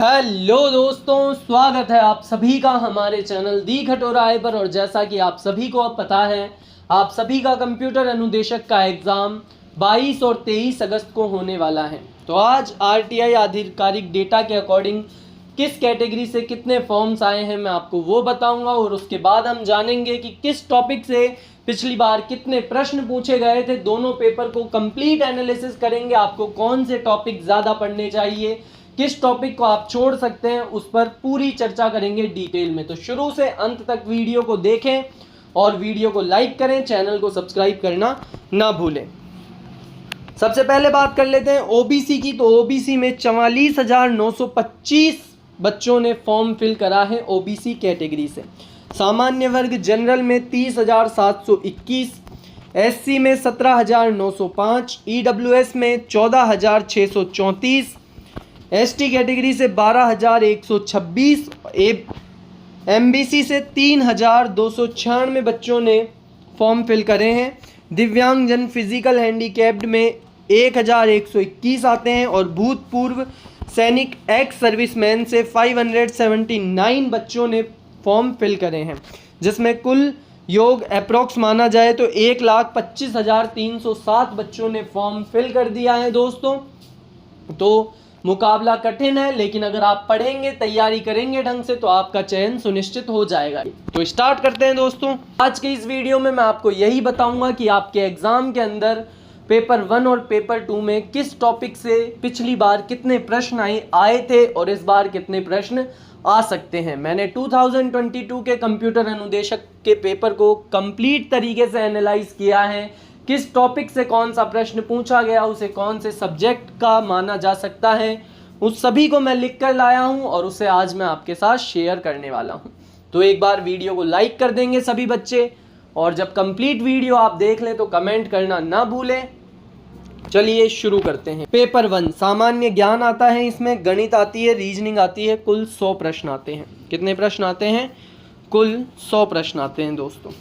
Hello दोस्तों, स्वागत है आप सभी का हमारे चैनल दी खटोराय पर। और जैसा कि आप सभी को अब पता है, आप सभी का कंप्यूटर अनुदेशक का एग्ज़ाम 22 और 23 अगस्त को होने वाला है। तो आज आरटीआई आधिकारिक डेटा के अकॉर्डिंग किस कैटेगरी से कितने फॉर्म्स आए हैं मैं आपको वो बताऊंगा, और उसके बाद हम जानेंगे कि किस टॉपिक से पिछली बार कितने प्रश्न पूछे गए थे। दोनों पेपर को कंप्लीट एनालिसिस करेंगे, आपको कौन से टॉपिक ज़्यादा पढ़ने चाहिए, किस टॉपिक को आप छोड़ सकते हैं, उस पर पूरी चर्चा करेंगे डिटेल में। तो शुरू से अंत तक वीडियो को देखें और वीडियो को लाइक करें, चैनल को सब्सक्राइब करना ना भूलें। सबसे पहले बात कर लेते हैं ओबीसी की। तो ओबीसी में 44,925 बच्चों ने फॉर्म फिल करा है ओबीसी कैटेगरी से। सामान्य वर्ग जनरल में 30,721, एससी में 17,905, ईडब्ल्यूएस में 14,634, एसटी कैटेगरी से 12,126, एमबीसी से 3,296 बच्चों ने फॉर्म फिल करे हैं। दिव्यांगजन फिजिकल हैंडीकैप्ड में 1,121 आते हैं, और भूतपूर्व सैनिक एक्स सर्विसमैन से 579 बच्चों ने फॉर्म फिल करे हैं, जिसमें कुल योग अप्रोक्स माना जाए तो 1,25,307 बच्चों ने फॉर्म फिल कर दिया है दोस्तों। तो मुकाबला कठिन है, लेकिन अगर आप पढ़ेंगे, तैयारी करेंगे ढंग से, तो आपका चयन सुनिश्चित हो जाएगा। तो स्टार्ट करते हैं दोस्तों। आज के इस वीडियो में मैं आपको यही बताऊंगा कि आपके एग्जाम के अंदर पेपर 1 और पेपर 2 में किस टॉपिक से पिछली बार कितने प्रश्न आए थे और इस बार कितने प्रश्न आ सकते हैं। मैंने 2022 के कंप्यूटर अनुदेशक के पेपर को कंप्लीट तरीके से एनालाइज किया है। किस टॉपिक से कौन सा प्रश्न पूछा गया, उसे कौन से सब्जेक्ट का माना जा सकता है, उस सभी को मैं लिख कर लाया हूं और उसे आज मैं आपके साथ शेयर करने वाला हूं। तो एक बार वीडियो को लाइक कर देंगे सभी बच्चे, और जब कंप्लीट वीडियो आप देख लें तो कमेंट करना ना भूलें। चलिए शुरू करते हैं। पेपर 1 सामान्य ज्ञान आता है, इसमें गणित आती है, रीजनिंग आती है। कुल 100 प्रश्न आते हैं। कितने प्रश्न आते हैं? कुल 100 प्रश्न आते हैं दोस्तों।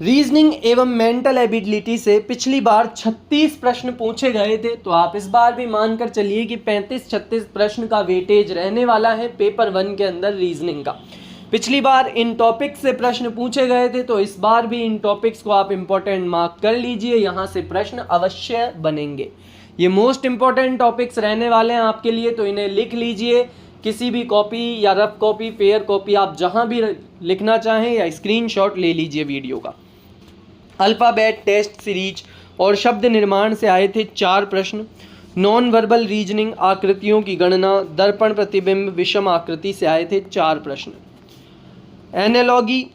रीजनिंग एवं मेंटल एबिलिटी से पिछली बार 36 प्रश्न पूछे गए थे, तो आप इस बार भी मानकर चलिए कि 35-36 प्रश्न का वेटेज रहने वाला है पेपर 1 के अंदर रीजनिंग का। पिछली बार इन टॉपिक्स से प्रश्न पूछे गए थे, तो इस बार भी इन टॉपिक्स को आप इम्पोर्टेंट मार्क कर लीजिए, यहाँ से प्रश्न अवश्य बनेंगे। ये मोस्ट इम्पोर्टेंट टॉपिक्स रहने वाले हैं आपके लिए, तो इन्हें लिख लीजिए। किसी भी कॉपी या रफ कॉपी, फेयर कॉपी, आप जहाँ भी लिखना चाहें, या स्क्रीनशॉट ले लीजिए वीडियो का। अल्फ़ाबेट टेस्ट सीरीज और शब्द निर्माण से आए थे 4 प्रश्न। नॉन वर्बल रीजनिंग, आकृतियों की गणना, दर्पण प्रतिबिंब, विषम आकृति से आए थे 4 प्रश्न। एनालॉगी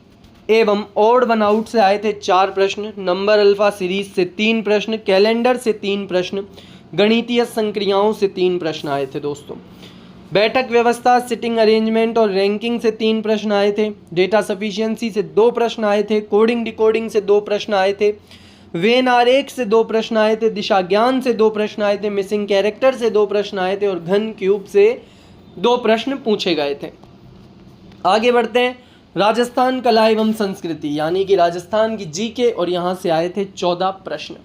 एवं ऑड वन आउट से आए थे 4 प्रश्न। नंबर अल्फ़ा सीरीज से 3 प्रश्न, कैलेंडर से 3 प्रश्न, गणितीय संक्रियाओं से 3 प्रश्न आए थे दोस्तों। बैठक व्यवस्था, सिटिंग अरेंजमेंट और रैंकिंग से 3 प्रश्न आए थे। डेटा सफिशिएंसी से 2 प्रश्न आए थे। कोडिंग डिकोडिंग से 2 प्रश्न आए थे। वेन आरेख से 2 प्रश्न आए थे। दिशा ज्ञान से 2 प्रश्न आए थे। मिसिंग कैरेक्टर से 2 प्रश्न आए थे, और घन क्यूब से 2 प्रश्न पूछे गए थे। आगे बढ़ते हैं। राजस्थान कला एवं संस्कृति यानी कि राजस्थान की जीके, और यहाँ से आए थे 14 प्रश्न।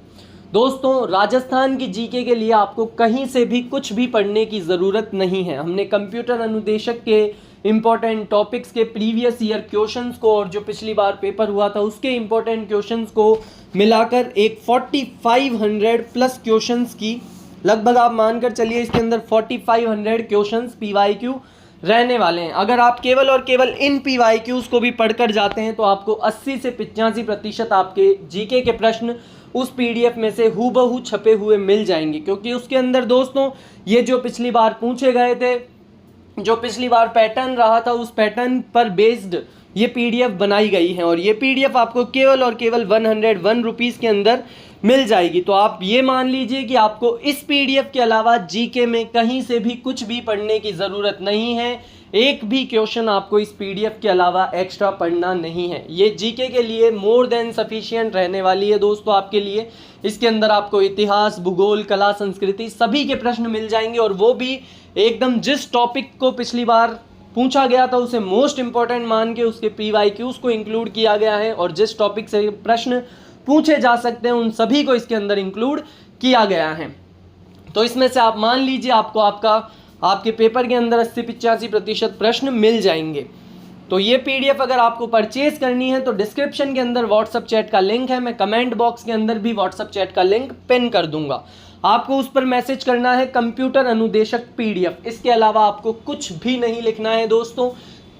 दोस्तों, राजस्थान की जीके के लिए आपको कहीं से भी कुछ भी पढ़ने की ज़रूरत नहीं है। हमने कंप्यूटर अनुदेशक के इम्पोर्टेंट टॉपिक्स के प्रीवियस ईयर क्वेश्चंस को, और जो पिछली बार पेपर हुआ था उसके इम्पोर्टेंट क्वेश्चंस को मिलाकर एक 4500 प्लस क्वेश्चंस की, लगभग आप मानकर चलिए इसके अंदर 4500 क्वेश्चंस पीवाईक्यू रहने वाले हैं। अगर आप केवल और केवल इन पीवाईक्यूज़ को भी पढ़कर जाते हैं, तो आपको 80 से 85% आपके जीके के प्रश्न उस पीडीएफ में से हूबहू छपे हुए मिल जाएंगे, क्योंकि उसके अंदर दोस्तों ये जो पिछली बार पूछे गए थे, जो पिछली बार पैटर्न रहा था, उस पैटर्न पर बेस्ड ये पीडीएफ बनाई गई है, और ये पीडीएफ आपको केवल और केवल 101 रुपीज़ के अंदर मिल जाएगी। तो आप ये मान लीजिए कि आपको इस पीडीएफ के अलावा जीके में कहीं से भी कुछ भी पढ़ने की ज़रूरत नहीं है। एक भी क्वेश्चन आपको इस पीडीएफ के अलावा एक्स्ट्रा पढ़ना नहीं है। ये जीके के लिए मोर देन सफिशिएंट रहने वाली है दोस्तों आपके लिए। इसके अंदर आपको इतिहास, भूगोल, कला, संस्कृति सभी के प्रश्न मिल जाएंगे, और वो भी एकदम जिस टॉपिक को पिछली बार पूछा गया था उसे मोस्ट इंपॉर्टेंट मान के उसके पीवाईक्यूज को इंक्लूड किया गया है, और जिस टॉपिक से प्रश्न पूछे जा सकते हैं उन सभी को इसके अंदर इंक्लूड किया गया है। तो इसमें से आप मान लीजिए आपको आपके पेपर के अंदर 80-85% प्रश्न मिल जाएंगे। तो ये पीडीएफ अगर आपको परचेज करनी है तो डिस्क्रिप्शन के अंदर व्हाट्सअप चैट का लिंक है, मैं कमेंट बॉक्स के अंदर भी व्हाट्सअप चैट का लिंक पिन कर दूंगा। आपको उस पर मैसेज करना है कंप्यूटर अनुदेशक पीडीएफ, इसके अलावा आपको कुछ भी नहीं लिखना है दोस्तों।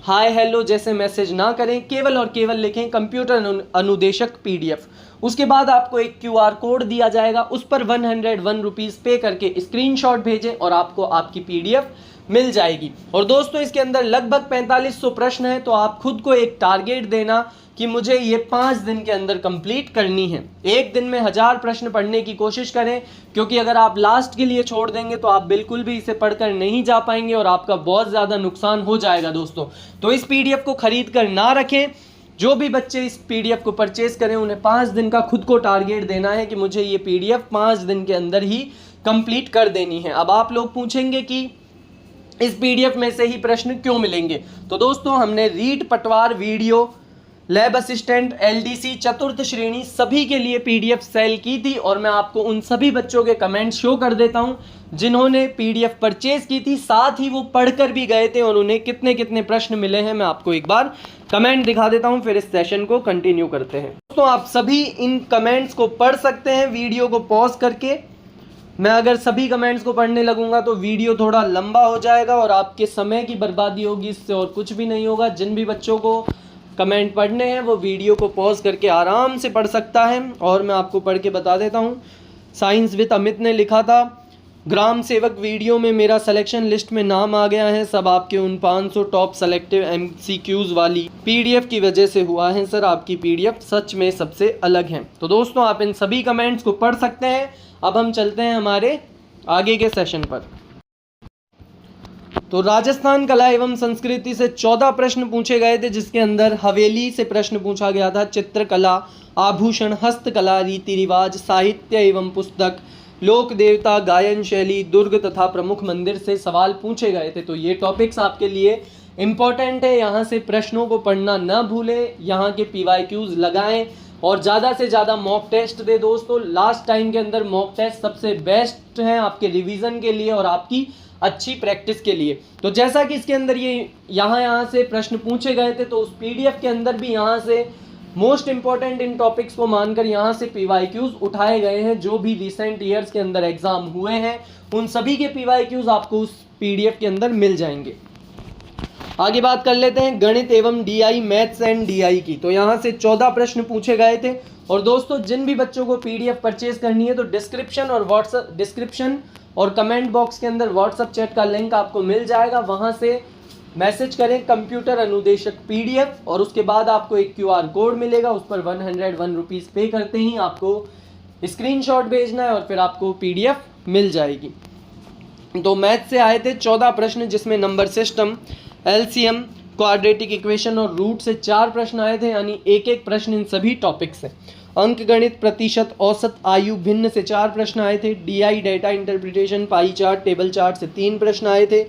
हाय हेलो जैसे मैसेज ना करें, केवल और केवल लिखें कंप्यूटर अनुदेशक पीडीएफ। उसके बाद आपको एक क्यूआर कोड दिया जाएगा, उस पर 101 रुपीज़ पे करके स्क्रीनशॉट भेजें और आपको आपकी पीडीएफ मिल जाएगी। और दोस्तों इसके अंदर लगभग 4500 प्रश्न हैं, तो आप खुद को एक टारगेट देना कि मुझे ये 5 दिन के अंदर कंप्लीट करनी है। एक दिन में 1000 प्रश्न पढ़ने की कोशिश करें, क्योंकि अगर आप लास्ट के लिए छोड़ देंगे तो आप बिल्कुल भी इसे पढ़कर नहीं जा पाएंगे और आपका बहुत ज़्यादा नुकसान हो जाएगा दोस्तों। तो इस पीडीएफ को खरीद कर ना रखें। जो भी बच्चे इस पीडीएफ को परचेज करें उन्हें 5 दिन का खुद को टारगेट देना है कि मुझे ये पीडीएफ 5 दिन के अंदर ही कंप्लीट कर देनी है। अब आप लोग पूछेंगे कि इस पीडीएफ में से ही प्रश्न क्यों मिलेंगे, तो दोस्तों हमने रीट, पटवार, वीडियो, लैब असिस्टेंट, एलडीसी, चतुर्थ श्रेणी सभी के लिए पीडीएफ सेल की थी और मैं आपको उन सभी बच्चों के कमेंट शो कर देता हूं जिन्होंने पीडीएफ परचेज की थी, साथ ही वो पढ़कर भी गए थे और उन्हें कितने कितने प्रश्न मिले हैं मैं आपको एक बार कमेंट दिखा देता हूं, फिर इस सेशन को कंटिन्यू करते हैं। दोस्तों आप सभी इन कमेंट्स को पढ़ सकते हैं वीडियो को पॉज करके। मैं अगर सभी कमेंट्स को पढ़ने लगूंगा तो वीडियो थोड़ा लंबा हो जाएगा और आपके समय की बर्बादी होगी, इससे और कुछ भी नहीं होगा। जिन भी बच्चों को कमेंट पढ़ने हैं वो वीडियो को पॉज करके आराम से पढ़ सकता है। और मैं आपको पढ़ के बता देता हूँ। साइंस विद अमित ने लिखा था, ग्राम सेवक वीडियो में मेरा सिलेक्शन लिस्ट में नाम आ गया है, सब आपके उन 500 टॉप सेलेक्टिव एमसीक्यूज वाली पीडीएफ की वजह से हुआ है सर, आपकी पीडीएफ सच में सबसे अलग है। तो दोस्तों आप इन सभी कमेंट्स को पढ़ सकते हैं। अब हम चलते हैं हमारे आगे के सेशन पर। तो राजस्थान कला एवं संस्कृति से 14 प्रश्न पूछे गए थे, जिसके अंदर हवेली से प्रश्न पूछा गया था, चित्रकला, आभूषण, हस्तकला, रीति रिवाज, साहित्य एवं पुस्तक, लोक देवता, गायन शैली, दुर्ग तथा प्रमुख मंदिर से सवाल पूछे गए थे। तो ये टॉपिक्स आपके लिए इम्पोर्टेंट है, यहाँ से प्रश्नों को पढ़ना ना भूलें, यहाँ के पीवाईक्यूज लगाएं और ज़्यादा से ज़्यादा मॉक टेस्ट दे दोस्तों। लास्ट टाइम के अंदर मॉक टेस्ट सबसे बेस्ट हैं आपके रिवीजन के लिए और आपकी अच्छी प्रैक्टिस के लिए। तो जैसा कि इसके अंदर ये यहाँ से प्रश्न पूछे गए थे, तो उस पीडीएफ के अंदर भी यहाँ से मोस्ट इंपॉर्टेंट इन टॉपिक्स को मानकर यहाँ से पीवाईक्यूज उठाए गए हैं। जो भी रिसेंट ईयर्स के अंदर एग्जाम हुए हैं उन सभी के पीवाईक्यूज आपको उस पीडीएफ के अंदर मिल जाएंगे। आगे बात कर लेते हैं गणित एवं डीआई, मैथ्स एंड डीआई की। तो यहाँ से 14 प्रश्न पूछे गए थे। और दोस्तों जिन भी बच्चों को पीडीएफ परचेज करनी है तो डिस्क्रिप्शन और कमेंट बॉक्स के अंदर व्हाट्सअप चैट का लिंक आपको मिल जाएगा, वहाँ से मैसेज करें कंप्यूटर अनुदेशक पीडीएफ और उसके बाद आपको एक क्यूआर कोड मिलेगा, उस पर 101 रुपीज़ पे करते ही आपको स्क्रीनशॉट भेजना है और फिर आपको पीडीएफ मिल जाएगी। तो मैथ से आए थे 14 प्रश्न, जिसमें number system, LCM, quadratic equation और रूट से 4 प्रश्न आए थे, यानी एक एक प्रश्न इन सभी टॉपिक से। अंक गणित, प्रतिशत, औसत, आयु, भिन्न से 4 प्रश्न आए थे। DI, data interpretation, pie chart, table chart से 3 प्रश्न आए थे।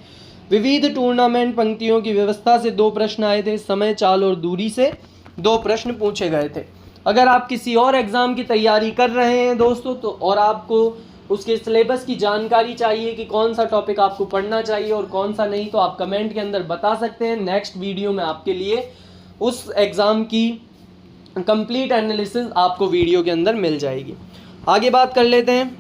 विविध टूर्नामेंट पंक्तियों की व्यवस्था से 2 प्रश्न आए थे। समय, चाल और दूरी से 2 प्रश्न पूछे गए थे। अगर आप किसी और एग्जाम की तैयारी कर रहे हैं दोस्तों तो और आपको उसके सिलेबस की जानकारी चाहिए कि कौन सा टॉपिक आपको पढ़ना चाहिए और कौन सा नहीं, तो आप कमेंट के अंदर बता सकते हैं। नेक्स्ट वीडियो में आपके लिए उस एग्ज़ाम की कंप्लीट एनालिसिस आपको वीडियो के अंदर मिल जाएगी। आगे बात कर लेते हैं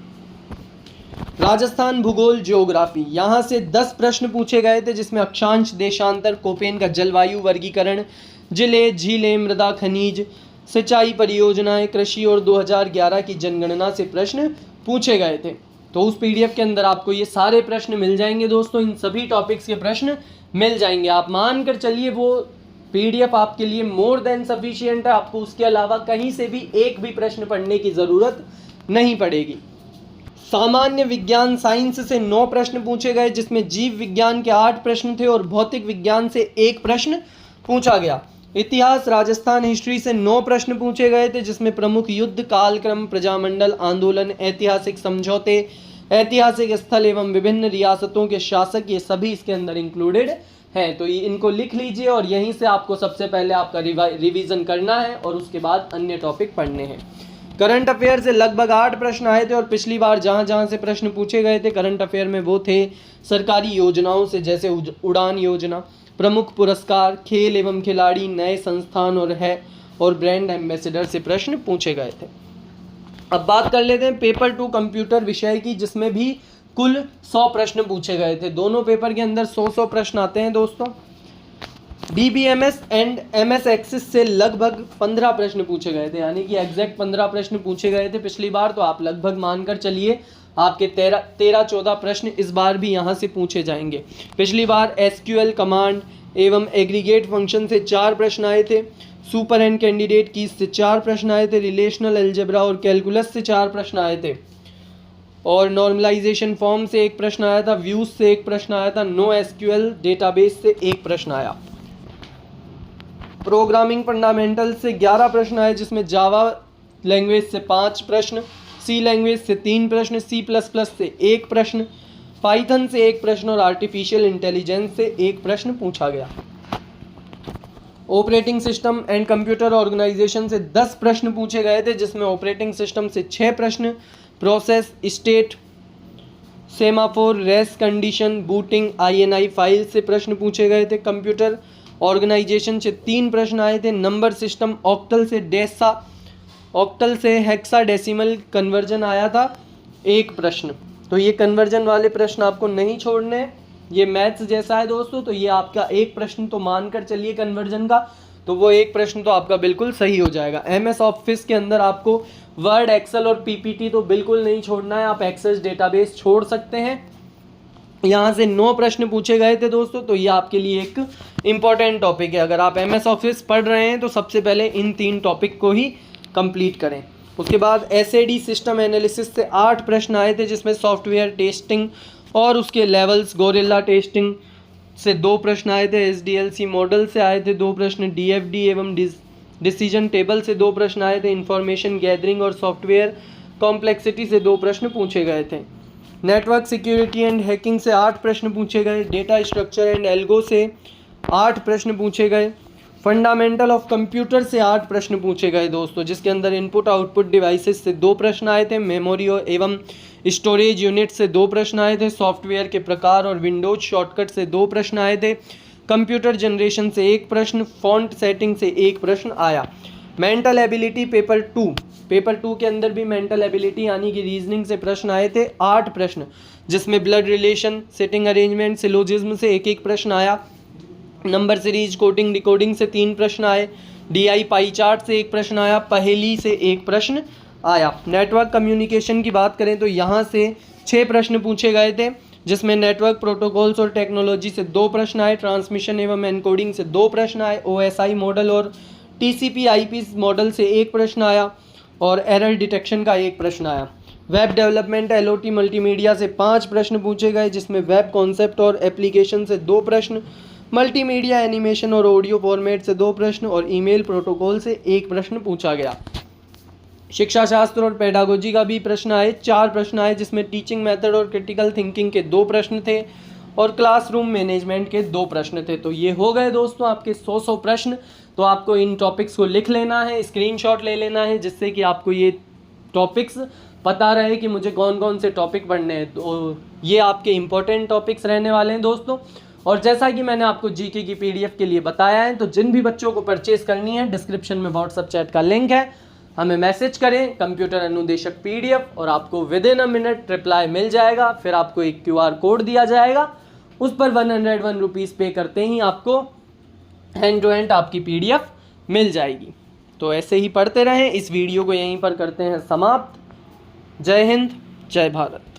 राजस्थान भूगोल ज्योग्राफी। यहाँ से 10 प्रश्न पूछे गए थे, जिसमें अक्षांश, देशांतर, कोपेन का जलवायु वर्गीकरण, जिले, झीलें, मृदा, खनिज, सिंचाई परियोजनाएं, कृषि और 2011 की जनगणना से प्रश्न पूछे गए थे। तो उस पीडीएफ के अंदर आपको ये सारे प्रश्न मिल जाएंगे दोस्तों, इन सभी टॉपिक्स के प्रश्न मिल जाएंगे। आप मान कर चलिए वो पीडीएफ आपके लिए मोर देन सफिशिएंट है, आपको उसके अलावा कहीं से भी एक भी प्रश्न पढ़ने की ज़रूरत नहीं पड़ेगी। सामान्य विज्ञान साइंस से 9 प्रश्न पूछे गए, जिसमें जीव विज्ञान के 8 प्रश्न थे और भौतिक विज्ञान से 1 प्रश्न पूछा गया। इतिहास राजस्थान हिस्ट्री से 9 प्रश्न पूछे गए थे, जिसमें प्रमुख युद्ध, कालक्रम, प्रजामंडल आंदोलन, ऐतिहासिक समझौते, ऐतिहासिक स्थल एवं विभिन्न रियासतों के शासक, ये सभी इसके अंदर इंक्लूडेड हैं। तो इनको लिख लीजिए और यहीं से आपको सबसे पहले आपका रिवीजन करना है और उसके बाद अन्य टॉपिक पढ़ने हैं। करंट अफेयर से लगभग 8 प्रश्न आए थे और पिछली बार जहाँ जहाँ से प्रश्न पूछे गए थे करंट अफेयर में वो थे सरकारी योजनाओं से, जैसे उड़ान योजना, प्रमुख पुरस्कार, खेल एवं खिलाड़ी, नए संस्थान और ब्रांड एम्बेसडर से प्रश्न पूछे गए थे। अब बात कर लेते हैं पेपर 2 कंप्यूटर विषय की, जिसमें भी कुल 100 प्रश्न पूछे गए थे। दोनों पेपर के अंदर 100 प्रश्न आते हैं दोस्तों। DBMS एंड MS एक्सिस से लगभग 15 प्रश्न पूछे गए थे, यानी कि एग्जैक्ट 15 प्रश्न पूछे गए थे पिछली बार, तो आप लगभग मानकर चलिए आपके 13-14 प्रश्न इस बार भी यहाँ से पूछे जाएंगे। पिछली बार SQL कमांड एवं एग्रीगेट फंक्शन से 4 प्रश्न आए थे, सुपर एंड कैंडिडेट कीज से 4 प्रश्न आए थे, रिलेशनल अलजेब्रा और कैलकुलस से 4 प्रश्न आए थे, और नॉर्मलाइजेशन फॉर्म से 1 प्रश्न आया था, व्यूज से 1 प्रश्न आया था, नो SQL डेटाबेस से 1 प्रश्न आया। प्रोग्रामिंग फंडामेंटल से 11 प्रश्न आए, जिसमें जावा लैंग्वेज से 5 प्रश्न, सी लैंग्वेज से 3 प्रश्न, C++ से 1 प्रश्न, पाइथन से 1 प्रश्न और आर्टिफिशियल इंटेलिजेंस से 1 प्रश्न पूछा गया। Operating system and computer organisation से 10 प्रश्न पूछे गए थे, जिसमें ऑपरेटिंग सिस्टम से 6 प्रश्न, process, state, semaphore, rest condition, booting, INI file से प्रश्न पूछे गए थे। कंप्यूटर ऑर्गेनाइजेशन से 3 प्रश्न आए थे। नंबर सिस्टम ऑक्टल से हेक्साडेसिमल कन्वर्जन आया था 1 प्रश्न। तो ये कन्वर्जन वाले प्रश्न आपको नहीं छोड़ने, ये मैथ्स जैसा है दोस्तों, तो ये आपका 1 प्रश्न तो मानकर चलिए कन्वर्जन का, तो वो 1 प्रश्न तो आपका बिल्कुल सही हो जाएगा। MS ऑफिस के अंदर आपको वर्ड, एक्सेल और PPT तो बिल्कुल नहीं छोड़ना है, आप एक्सेस डेटाबेस छोड़ सकते हैं। यहाँ से 9 प्रश्न पूछे गए थे दोस्तों, तो ये आपके लिए एक इम्पॉर्टेंट टॉपिक है। अगर आप MS ऑफिस पढ़ रहे हैं तो सबसे पहले इन 3 टॉपिक को ही कंप्लीट करें। उसके बाद SAD सिस्टम एनालिसिस से 8 प्रश्न आए थे, जिसमें सॉफ्टवेयर टेस्टिंग और उसके लेवल्स, गोरिल्ला टेस्टिंग से 2 प्रश्न आए थे, SDLC मॉडल से आए थे 2 प्रश्न, DFD एवं डिसीजन टेबल से 2 प्रश्न आए थे, इंफॉर्मेशन गैदरिंग और सॉफ्टवेयर कॉम्प्लेक्सिटी से 2 प्रश्न पूछे गए थे। नेटवर्क सिक्योरिटी एंड हैकिंग से 8 प्रश्न पूछे गए, डेटा स्ट्रक्चर एंड एल्गो से 8 प्रश्न पूछे गए, फंडामेंटल ऑफ कंप्यूटर से 8 प्रश्न पूछे गए दोस्तों, जिसके अंदर इनपुट आउटपुट डिवाइसेस से 2 प्रश्न आए थे, मेमोरी एवं स्टोरेज यूनिट से 2 प्रश्न आए थे, सॉफ्टवेयर के प्रकार और विंडोज शॉर्टकट से 2 प्रश्न आए थे, कंप्यूटर जनरेशन से 1 प्रश्न, फॉन्ट सेटिंग से 1 प्रश्न आया। मेंटल एबिलिटी पेपर 2 के अंदर भी मेंटल एबिलिटी यानी कि रीजनिंग से प्रश्न आए थे 8 प्रश्न, जिसमें blood relation, sitting arrangement, syllogism से 1-1 प्रश्न आया, नंबर सीरीज, कोडिंग डिकोडिंग से 3 प्रश्न आए, DI पाई चार्ट से 1 प्रश्न आया, पहेली से 1 प्रश्न आया। नेटवर्क कम्युनिकेशन की बात करें तो यहाँ से 6 प्रश्न पूछे गए थे, जिसमें नेटवर्क प्रोटोकॉल्स और टेक्नोलॉजी से 2 प्रश्न आए, ट्रांसमिशन एवं एनकोडिंग से 2 प्रश्न आए, OSI मॉडल और TCP/IP मॉडल से 1 प्रश्न आया और एरर डिटेक्शन का 1 प्रश्न आया। वेब डेवलपमेंट LOT मल्टीमीडिया से 5 प्रश्न पूछे गए, जिसमें वेब कॉन्सेप्ट और एप्लीकेशन से 2 प्रश्न, मल्टीमीडिया एनिमेशन और ऑडियो फॉर्मेट से 2 प्रश्न और ईमेल प्रोटोकॉल से 1 प्रश्न पूछा गया। शिक्षा शास्त्र और पेडागोजी का भी प्रश्न आए, 4 प्रश्न आए, जिसमें टीचिंग मेथड और क्रिटिकल थिंकिंग के 2 प्रश्न थे और क्लासरूम मैनेजमेंट के 2 प्रश्न थे। तो ये हो गए दोस्तों आपके 100 प्रश्न। तो आपको इन टॉपिक्स को लिख लेना है, स्क्रीनशॉट ले लेना है, जिससे कि आपको ये टॉपिक्स पता रहे कि मुझे कौन कौन से टॉपिक पढ़ने हैं। तो ये आपके इम्पोर्टेंट टॉपिक्स रहने वाले हैं दोस्तों। और जैसा कि मैंने आपको GK की PDF के लिए बताया है, तो जिन भी बच्चों को परचेस करनी है, डिस्क्रिप्शन में व्हाट्सएप चैट का लिंक है, हमें मैसेज करें कंप्यूटर अनुदेशक PDF और आपको विदिन अ मिनट रिप्लाई मिल जाएगा। फिर आपको एक QR कोड दिया जाएगा, उस पर 101 रुपीज़ पे करते ही आपको हैंड टू हैंड आपकी PDF मिल जाएगी। तो ऐसे ही पढ़ते रहें। इस वीडियो को यहीं पर करते हैं समाप्त। जय हिंद, जय भारत।